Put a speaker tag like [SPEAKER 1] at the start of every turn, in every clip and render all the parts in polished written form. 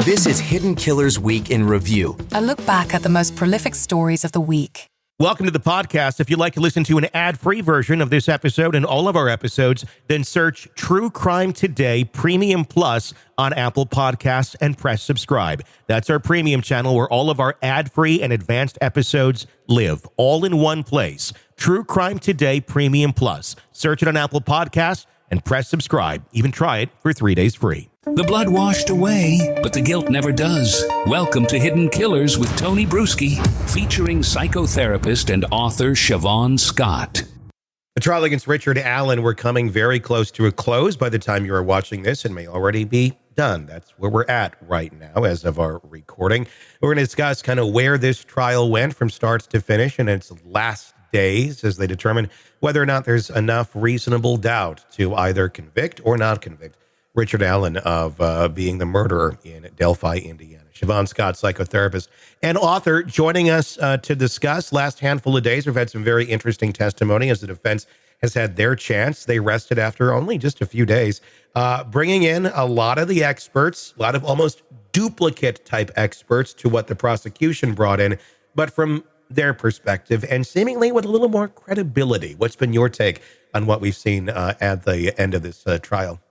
[SPEAKER 1] This is Hidden Killers Week in Review.
[SPEAKER 2] A look back at the most prolific stories of the week.
[SPEAKER 3] Welcome to the podcast. If you'd like to listen to an ad-free version of this episode and all of our episodes, then search True Crime Today Premium Plus on Apple Podcasts and press subscribe. That's our premium channel where all of our ad-free and advanced episodes live, all in one place. True Crime Today Premium Plus. Search it on Apple Podcasts and press subscribe. Even try it for 3 days free.
[SPEAKER 4] The blood washed away, but the guilt never does. Welcome to Hidden Killers with Tony Brueski, featuring psychotherapist and author Siobhan Scott.
[SPEAKER 3] The trial against Richard Allen, we're coming very close to a close by the time you are watching this and may already be done. That's where we're at right now as of our recording. We're going to discuss kind of where this trial went from start to finish in its last days as they determine whether or not there's enough reasonable doubt to either convict or not convict Richard Allen of being the murderer in Delphi, Indiana. Siobhan Scott, psychotherapist and author, joining us to discuss. Last handful of days, we've had some very interesting testimony as the defense has had their chance. They rested after only just a few days, bringing in a lot of the experts, a lot of almost duplicate type experts to what the prosecution brought in, but from their perspective and seemingly with a little more credibility. What's been your take on what we've seen at the end of this trial?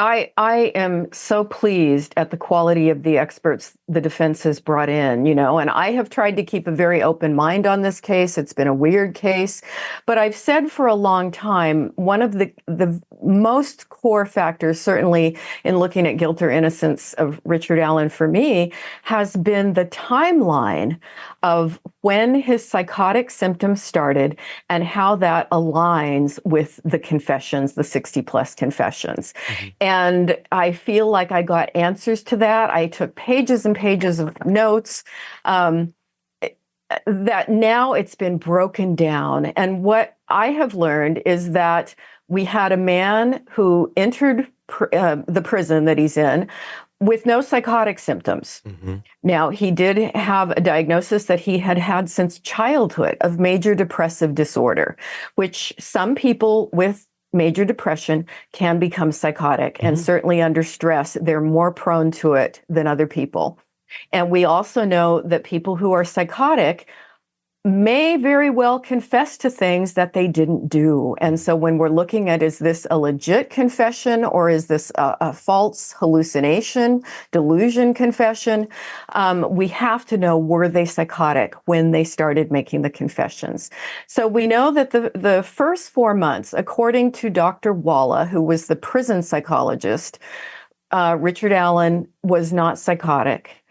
[SPEAKER 5] I am so pleased at the quality of the experts the defense has brought in, and I have tried to keep a very open mind on this case. It's been a weird case, but I've said for a long time, one of the most core factors, certainly in looking at guilt or innocence of Richard Allen for me, has been the timeline of when his psychotic symptoms started and how that aligns with the confessions, the 60 plus confessions. Mm-hmm. And I feel like I got answers to that. I took pages and pages of notes that now it's been broken down. And what I have learned is that we had a man who entered the prison that he's in with no psychotic symptoms. Mm-hmm. Now, he did have a diagnosis that he had had since childhood of major depressive disorder, which some people with major depression can become psychotic. Mm-hmm. And certainly under stress, they're more prone to it than other people. And we also know that people who are psychotic may very well confess to things that they didn't do. And so when we're looking at, is this a legit confession or is this a false hallucination, delusion confession? We have to know, were they psychotic when they started making the confessions? So we know that the first 4 months, according to Dr. Walla, who was the prison psychologist, Richard Allen was not psychotic.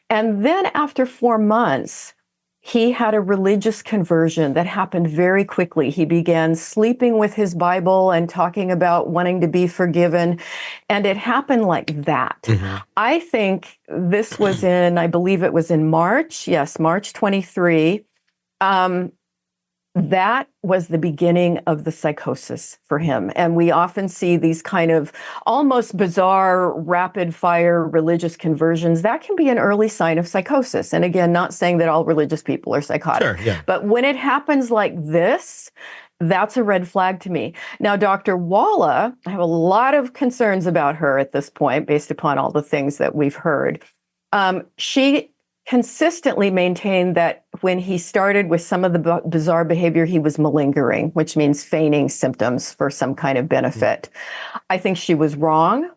[SPEAKER 5] And then after 4 months, he had a religious conversion that happened very quickly. He began sleeping with his Bible and talking about wanting to be forgiven. And it happened like that. Mm-hmm. I think this was I believe it was in March. Yes, March 23. That was the beginning of the psychosis for him. And we often see these kind of almost bizarre, rapid fire religious conversions. That can be an early sign of psychosis. And again, not saying that all religious people are psychotic. Sure, yeah. But when it happens like this, that's a red flag to me. Now, Dr. Walla, I have a lot of concerns about her at this point, based upon all the things that we've heard. She consistently maintained that when he started with some of the bizarre behavior, he was malingering, which means feigning symptoms for some kind of benefit. I think she was wrong.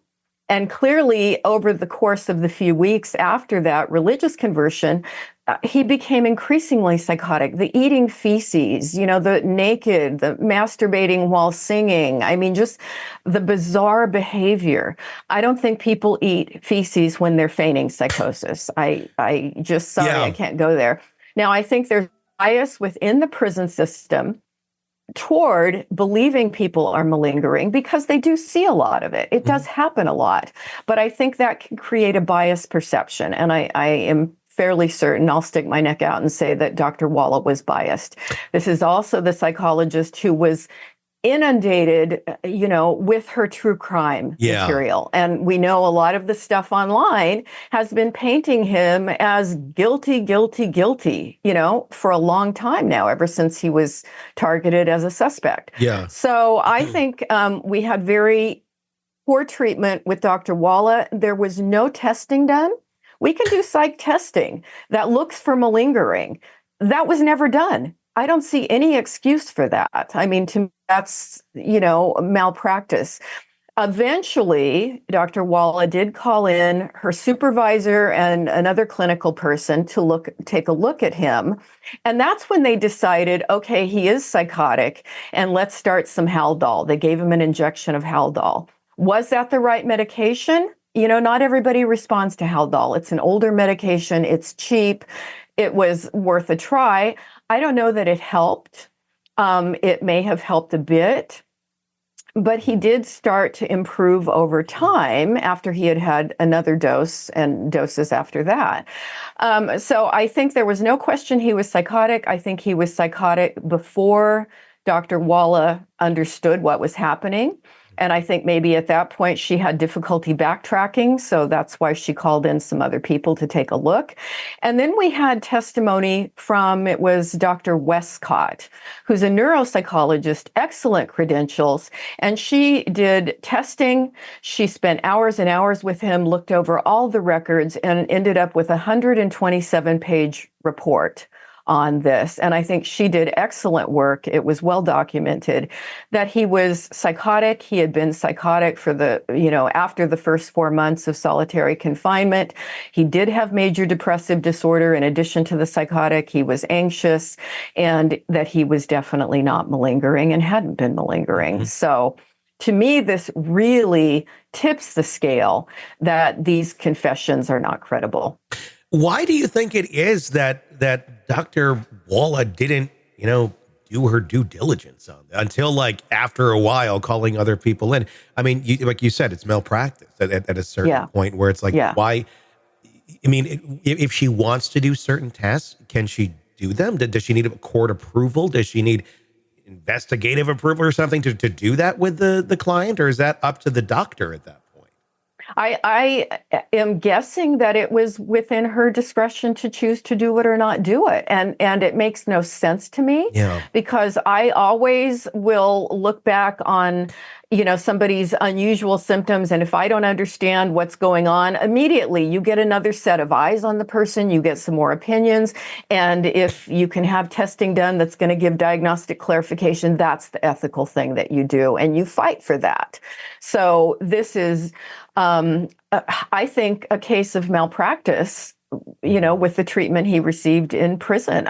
[SPEAKER 5] And clearly, over the course of the few weeks after that religious conversion, he became increasingly psychotic. The eating feces, the naked, the masturbating while singing. I mean, just the bizarre behavior. I don't think people eat feces when they're feigning psychosis. I just, sorry, I can't go there. Now, I think there's bias within the prison system toward believing people are malingering because they do see a lot of it. It does happen a lot. But I think that can create a biased perception. And I am fairly certain, I'll stick my neck out and say that Dr. Walla was biased. This is also the psychologist who was inundated, with her true crime material. And we know a lot of the stuff online has been painting him as guilty, for a long time now, ever since he was targeted as a suspect. Yeah. So I think we had very poor treatment with Dr. Walla. There was no testing done. We can do psych testing that looks for malingering. That was never done. I don't see any excuse for that. I mean, to me, that's, malpractice. Eventually, Dr. Walla did call in her supervisor and another clinical person to take a look at him. And that's when they decided, okay, he is psychotic, and let's start some Haldol. They gave him an injection of Haldol. Was that the right medication? Not everybody responds to Haldol. It's an older medication. It's cheap. It was worth a try. I don't know that it helped. It may have helped a bit. But he did start to improve over time after he had had another dose and doses after that. So I think there was no question he was psychotic. I think he was psychotic before Dr. Walla understood what was happening. And I think maybe at that point she had difficulty backtracking. So that's why she called in some other people to take a look. And then we had testimony from, it was Dr. Westcott, who's a neuropsychologist, excellent credentials. And she did testing. She spent hours and hours with him, looked over all the records, and ended up with a 127-page report on this. And I think she did excellent work. It was well documented that he was psychotic. He had been psychotic for after the first 4 months of solitary confinement. He did have major depressive disorder. In addition to the psychotic, he was anxious, and that he was definitely not malingering and hadn't been malingering. Mm-hmm. So to me, this really tips the scale that these confessions are not credible.
[SPEAKER 3] Why do you think it is that Dr. Walla didn't, do her due diligence on that until after a while calling other people in? I mean, like you said, it's malpractice at a certain point where it's why? I mean, if she wants to do certain tests, can she do them? Does she need a court approval? Does she need investigative approval or something to do that with the client? Or is that up to the doctor at that point?
[SPEAKER 5] I am guessing that it was within her discretion to choose to do it or not do it. And it makes no sense to me because I always will look back on, somebody's unusual symptoms. And if I don't understand what's going on, immediately you get another set of eyes on the person, you get some more opinions. And if you can have testing done that's going to give diagnostic clarification, that's the ethical thing that you do. And you fight for that. So this is, I think, a case of malpractice, with the treatment he received in prison.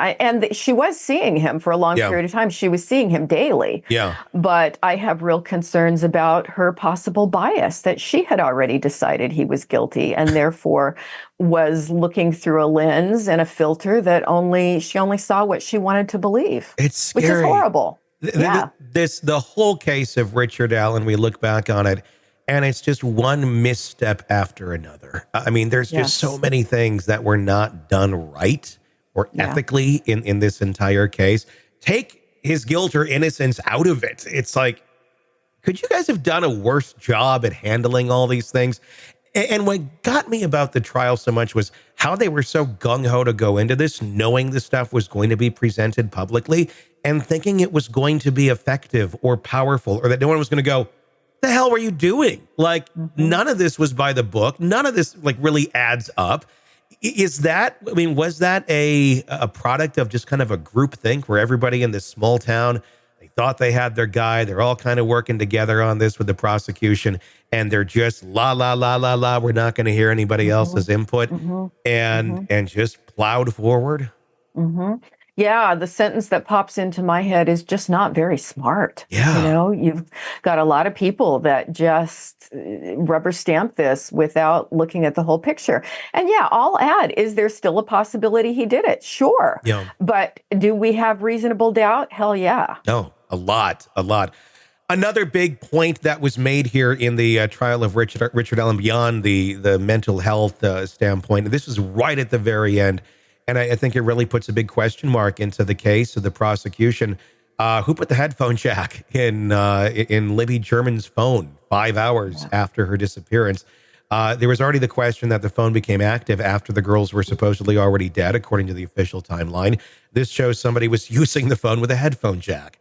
[SPEAKER 5] She was seeing him for a long period of time. She was seeing him daily. Yeah. But I have real concerns about her possible bias, that she had already decided he was guilty and therefore was looking through a lens and a filter that she only saw what she wanted to believe.
[SPEAKER 3] It's scary.
[SPEAKER 5] Which is horrible.
[SPEAKER 3] The whole case of Richard Allen, we look back on it, and it's just one misstep after another. I mean, there's just so many things that were not done right or ethically in this entire case. Take his guilt or innocence out of it. It's like, could you guys have done a worse job at handling all these things? And what got me about the trial so much was how they were so gung-ho to go into this, knowing the stuff was going to be presented publicly and thinking it was going to be effective or powerful, or that no one was going to go, the hell were you doing? None of this was by the book. None of this really adds up. Was that a product of just kind of a group think where everybody in this small town, they thought they had their guy. They're all kind of working together on this with the prosecution, and they're just la, la, la, la, la. We're not going to hear anybody else's input and just plowed forward. Mm-hmm.
[SPEAKER 5] Yeah, the sentence that pops into my head is just not very smart. Yeah. You've got a lot of people that just rubber stamp this without looking at the whole picture. And I'll add, is there still a possibility he did it? Sure. Yeah. But do we have reasonable doubt? Hell yeah.
[SPEAKER 3] No, a lot. Another big point that was made here in the trial of Richard Allen, beyond the mental health standpoint, this is right at the very end. And I think it really puts a big question mark into the case of the prosecution. Who put the headphone jack in Libby German's phone 5 hours after her disappearance? There was already the question that the phone became active after the girls were supposedly already dead, according to the official timeline. This shows somebody was using the phone with a headphone jack.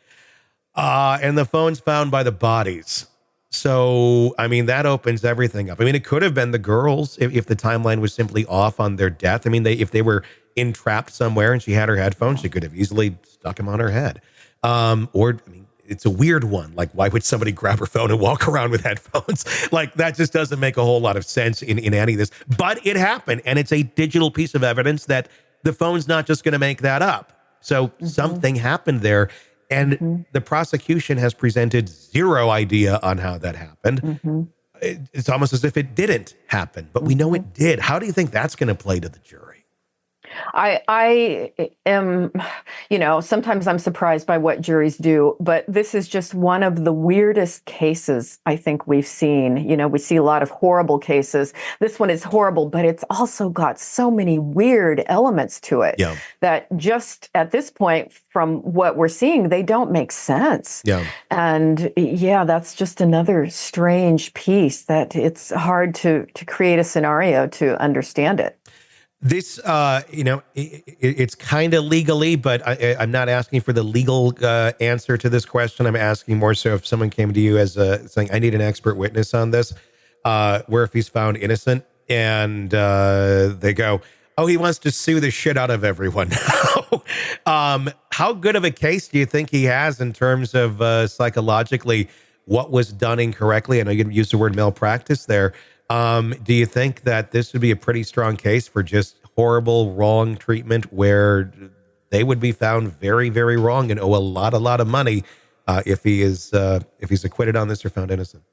[SPEAKER 3] And the phone's found by the bodies. So, I mean, that opens everything up. I mean, it could have been the girls if the timeline was simply off on their death. I mean, if they were entrapped somewhere and she had her headphones, she could have easily stuck them on her head. Or, I mean, it's a weird one. Like, why would somebody grab her phone and walk around with headphones? Like, that just doesn't make a whole lot of sense in any of this. But it happened, and it's a digital piece of evidence that the phone's not just going to make that up. So something happened there. And the prosecution has presented zero idea on how that happened. It's almost as if it didn't happen, but we know it did. How do you think that's going to play to the jury?
[SPEAKER 5] I am, sometimes I'm surprised by what juries do, but this is just one of the weirdest cases I think we've seen. We see a lot of horrible cases. This one is horrible, but it's also got so many weird elements to it that just at this point, from what we're seeing, they don't make sense. And that's just another strange piece that it's hard to create a scenario to understand it.
[SPEAKER 3] This, it's kind of legally, but I'm not asking for the legal answer to this question. I'm asking more so if someone came to you as saying, I need an expert witness on this, where if he's found innocent and they go, oh, he wants to sue the shit out of everyone now. How good of a case do you think he has in terms of psychologically what was done incorrectly? I know you used the word malpractice there. Do you think that this would be a pretty strong case for just horrible, wrong treatment where they would be found very, very wrong and owe a lot of money if he's acquitted on this or found innocent?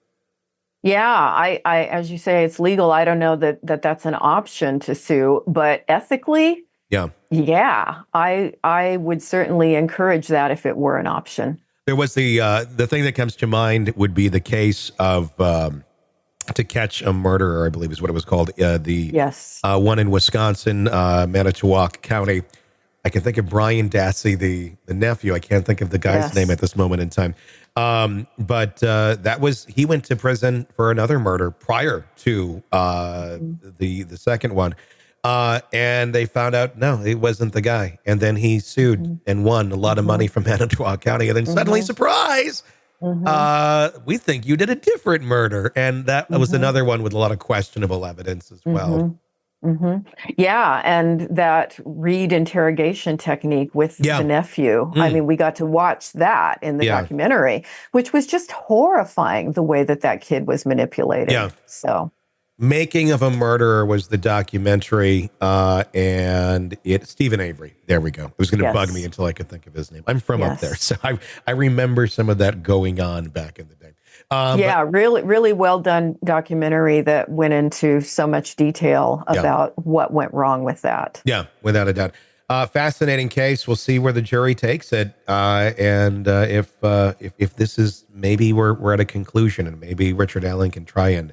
[SPEAKER 5] Yeah, I as you say, it's legal. I don't know that's an option to sue, but ethically, I would certainly encourage that if it were an option. There was
[SPEAKER 3] the thing that comes to mind would be the case of To Catch a Murderer, I believe is what it was called. One in Wisconsin, Manitowoc County. I can think of Brian Dassey, the nephew. I can't think of the guy's name at this moment in time. But he went to prison for another murder prior to the second one. And they found out, no, it wasn't the guy. And then he sued and won a lot of money from Manitowoc County. And then suddenly, surprise, we think you did a different murder. And that was another one with a lot of questionable evidence as well.
[SPEAKER 5] Yeah, and that Reed interrogation technique with the nephew. I mean, we got to watch that in the documentary, which was just horrifying, the way that kid was manipulated. So,
[SPEAKER 3] Making of a Murderer was the documentary, and Stephen Avery. There we go. It was going to bug me until I could think of his name. I'm from up there, so I remember some of that going on back in the day.
[SPEAKER 5] Really, really well done documentary that went into so much detail about what went wrong with that. Yeah, without a doubt.
[SPEAKER 3] Fascinating case. We'll see where the jury takes it, and if this is, maybe we're at a conclusion, and maybe Richard Allen can try and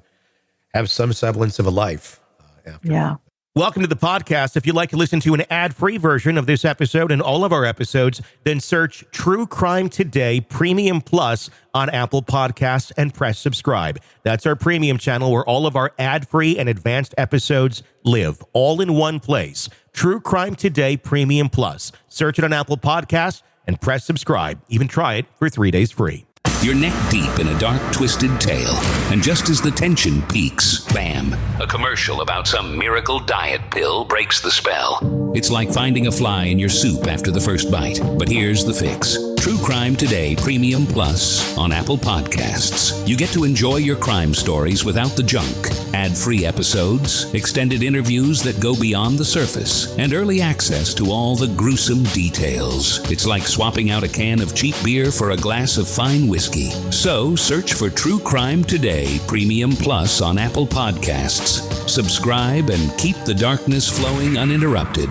[SPEAKER 3] have some semblance of a life after. Yeah. Welcome to the podcast. If you'd like to listen to an ad-free version of this episode and all of our episodes, then search True Crime Today Premium Plus on Apple Podcasts and press subscribe. That's our premium channel where all of our ad-free and advanced episodes live, all in one place. True Crime Today Premium Plus. Search it on Apple Podcasts and press subscribe. Even try it for 3 days free.
[SPEAKER 4] You're neck deep in a dark, twisted tale, and just as the tension peaks, bam, a commercial about some miracle diet pill breaks the spell. It's like finding a fly in your soup after the first bite. But here's the fix. True Crime Today Premium Plus on Apple Podcasts. You get to enjoy your crime stories without the junk. Ad-free episodes, extended interviews that go beyond the surface, and early access to all the gruesome details. It's like swapping out a can of cheap beer for a glass of fine whiskey. So search for True Crime Today Premium Plus on Apple Podcasts. Subscribe and keep the darkness flowing uninterrupted.